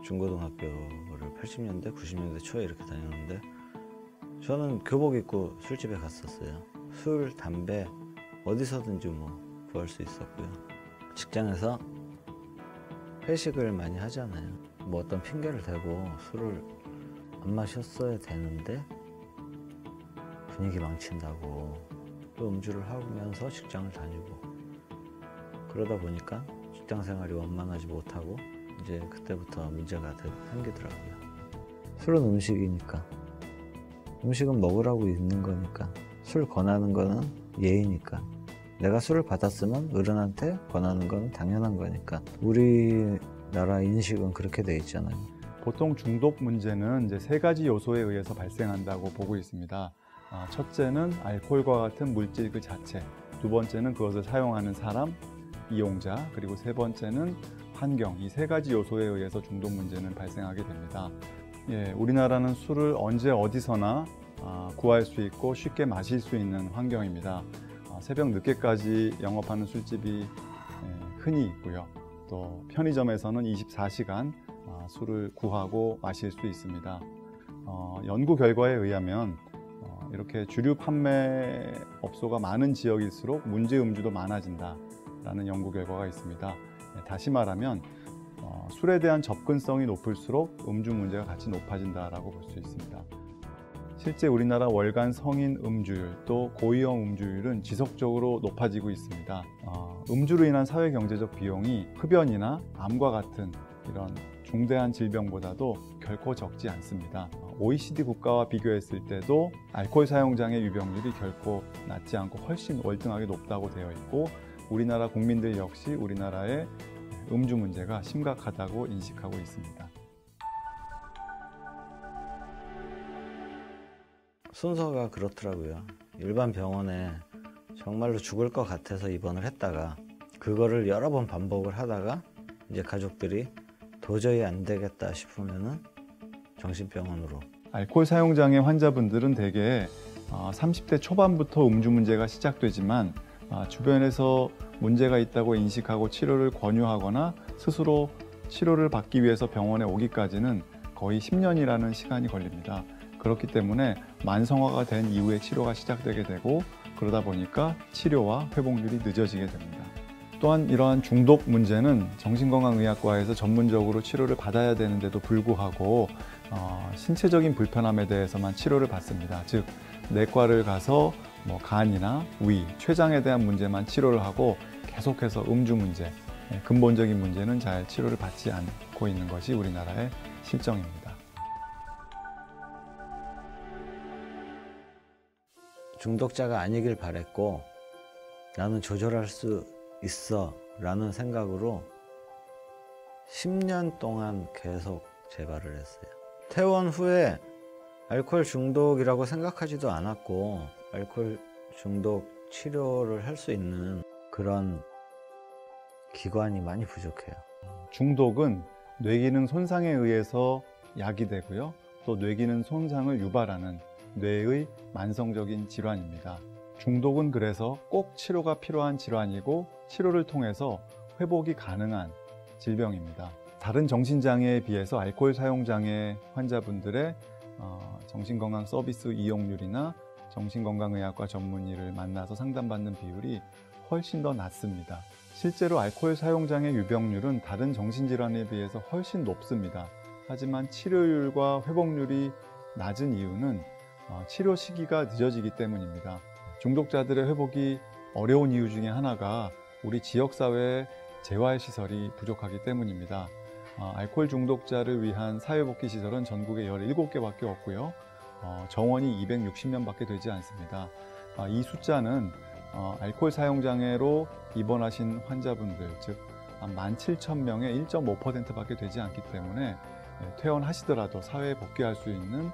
중고등학교를 80년대, 90년대 초에 이렇게 다녔는데 저는 교복 입고 술집에 갔었어요. 술, 담배 어디서든지 뭐 구할 수 있었고요. 직장에서 회식을 많이 하잖아요. 뭐 어떤 핑계를 대고 술을 안 마셨어야 되는데 분위기 망친다고 또 음주를 하면서 직장을 다니고 그러다 보니까 직장 생활이 원만하지 못하고 이제 그때부터 문제가 생기더라고요. 술은 음식이니까, 음식은 먹으라고 있는 거니까, 술 권하는 거는 예의니까, 내가 술을 받았으면 어른한테 권하는 건 당연한 거니까 우리나라 인식은 그렇게 돼 있잖아요. 보통 중독 문제는 이제 세 가지 요소에 의해서 발생한다고 보고 있습니다. 첫째는 알코올과 같은 물질 그 자체, 두 번째는 그것을 사용하는 사람, 이용자, 그리고 세 번째는 환경, 이 세 가지 요소에 의해서 중독 문제는 발생하게 됩니다. 우리나라는 술을 언제 어디서나 구할 수 있고 쉽게 마실 수 있는 환경입니다. 새벽 늦게까지 영업하는 술집이 흔히 있고요. 또 편의점에서는 24시간 술을 구하고 마실 수 있습니다. 연구 결과에 의하면 이렇게 주류 판매업소가 많은 지역일수록 문제 음주도 많아진다라는 연구 결과가 있습니다. 다시 말하면 술에 대한 접근성이 높을수록 음주 문제가 같이 높아진다라고 볼 수 있습니다. 실제 우리나라 월간 성인 음주율 또 고위험 음주율은 지속적으로 높아지고 있습니다. 음주로 인한 사회경제적 비용이 흡연이나 암과 같은 이런 중대한 질병보다도 결코 적지 않습니다. OECD 국가와 비교했을 때도 알코올 사용장애 유병률이 결코 낮지 않고 훨씬 월등하게 높다고 되어 있고 우리나라 국민들 역시 우리나라의 음주 문제가 심각하다고 인식하고 있습니다. 순서가 그렇더라고요. 일반 병원에 정말로 죽을 것 같아서 입원을 했다가 그거를 여러 번 반복을 하다가 이제 가족들이 도저히 안 되겠다 싶으면은 정신병원으로. 알코올 사용장애 환자분들은 대개 30대 초반부터 음주 문제가 시작되지만 주변에서 문제가 있다고 인식하고 치료를 권유하거나 스스로 치료를 받기 위해서 병원에 오기까지는 거의 10년이라는 시간이 걸립니다. 그렇기 때문에 만성화가 된 이후에 치료가 시작되게 되고 그러다 보니까 치료와 회복률이 늦어지게 됩니다. 또한 이러한 중독 문제는 정신건강의학과에서 전문적으로 치료를 받아야 되는데도 불구하고 신체적인 불편함에 대해서만 치료를 받습니다. 즉 내과를 가서 간이나 위, 췌장에 대한 문제만 치료를 하고 계속해서 음주 문제, 근본적인 문제는 잘 치료를 받지 않고 있는 것이 우리나라의 실정입니다. 중독자가 아니길 바랬고 나는 조절할 수 있어 라는 생각으로 10년 동안 계속 재발을 했어요. 퇴원 후에 알코올 중독이라고 생각하지도 않았고 알코올 중독 치료를 할 수 있는 그런 기관이 많이 부족해요. 중독은 뇌기능 손상에 의해서 야기되고요. 또 뇌기능 손상을 유발하는 뇌의 만성적인 질환입니다. 중독은 그래서 꼭 치료가 필요한 질환이고 치료를 통해서 회복이 가능한 질병입니다. 다른 정신장애에 비해서 알코올 사용장애 환자분들의 정신건강 서비스 이용률이나 정신건강의학과 전문의를 만나서 상담받는 비율이 훨씬 더 낮습니다. 실제로 알코올 사용장애 유병률은 다른 정신질환에 비해서 훨씬 높습니다. 하지만 치료율과 회복률이 낮은 이유는 치료 시기가 늦어지기 때문입니다. 중독자들의 회복이 어려운 이유 중에 하나가 우리 지역사회의 재활시설이 부족하기 때문입니다. 알코올 중독자를 위한 사회복귀시설은 전국에 17개밖에 없고요. 정원이 260명밖에 되지 않습니다. 이 숫자는 알코올 사용장애로 입원하신 환자분들, 즉 17,000명의 1.5%밖에 되지 않기 때문에 퇴원하시더라도 사회에 복귀할 수 있는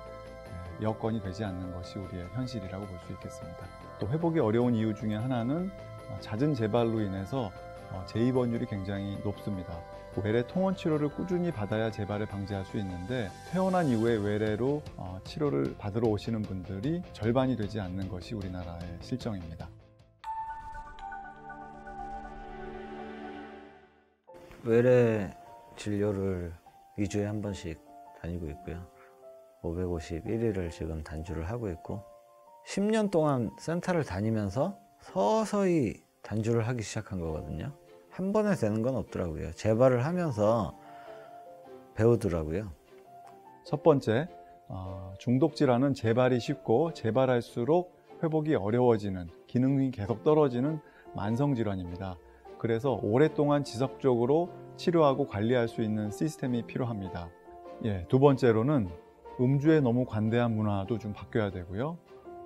여건이 되지 않는 것이 우리의 현실이라고 볼 수 있겠습니다. 또 회복이 어려운 이유 중에 하나는 잦은 재발로 인해서 재입원율이 굉장히 높습니다. 외래 통원 치료를 꾸준히 받아야 재발을 방지할 수 있는데 퇴원한 이후에 외래로 치료를 받으러 오시는 분들이 절반이 되지 않는 것이 우리나라의 실정입니다. 외래 진료를 2주에 한 번씩 다니고 있고요. 551일을 지금 단주를 하고 있고 10년 동안 센터를 다니면서 서서히 단주를 하기 시작한 거거든요. 한 번에 되는 건 없더라고요. 재발을 하면서 배우더라고요. 첫 번째, 중독 질환은 재발이 쉽고 재발할수록 회복이 어려워지는, 기능이 계속 떨어지는 만성 질환입니다. 그래서 오랫동안 지속적으로 치료하고 관리할 수 있는 시스템이 필요합니다. 두 번째로는 음주에 너무 관대한 문화도 좀 바뀌어야 되고요.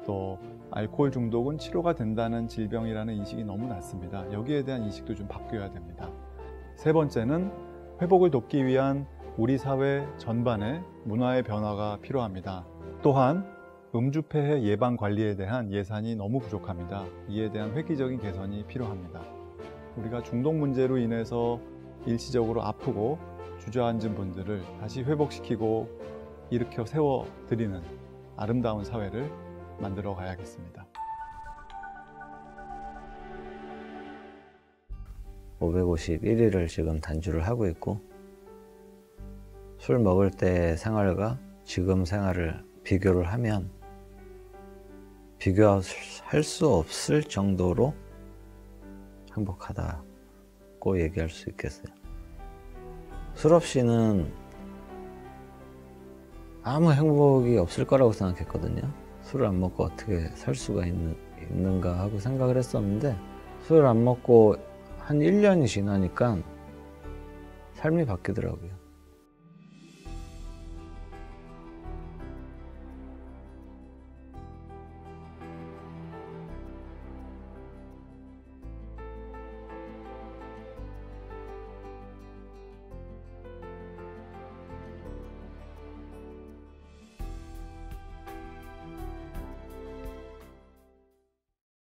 또 알코올 중독은 치료가 된다는 질병이라는 인식이 너무 낮습니다. 여기에 대한 인식도 좀 바뀌어야 됩니다. 세 번째는 회복을 돕기 위한 우리 사회 전반의 문화의 변화가 필요합니다. 또한 음주 폐해 예방 관리에 대한 예산이 너무 부족합니다. 이에 대한 획기적인 개선이 필요합니다. 우리가 중독 문제로 인해서 일시적으로 아프고 주저앉은 분들을 다시 회복시키고 일으켜 세워드리는 아름다운 사회를 만들어 가야겠습니다. 551일을 지금 단주를 하고 있고 술 먹을 때 생활과 지금 생활을 비교를 하면 비교할 수 없을 정도로 행복하다고 얘기할 수 있겠어요. 술 없이는 아무 행복이 없을 거라고 생각했거든요. 술을 안 먹고 어떻게 살 수가 있는가 하고 생각을 했었는데 술을 안 먹고 한 1년이 지나니까 삶이 바뀌더라고요.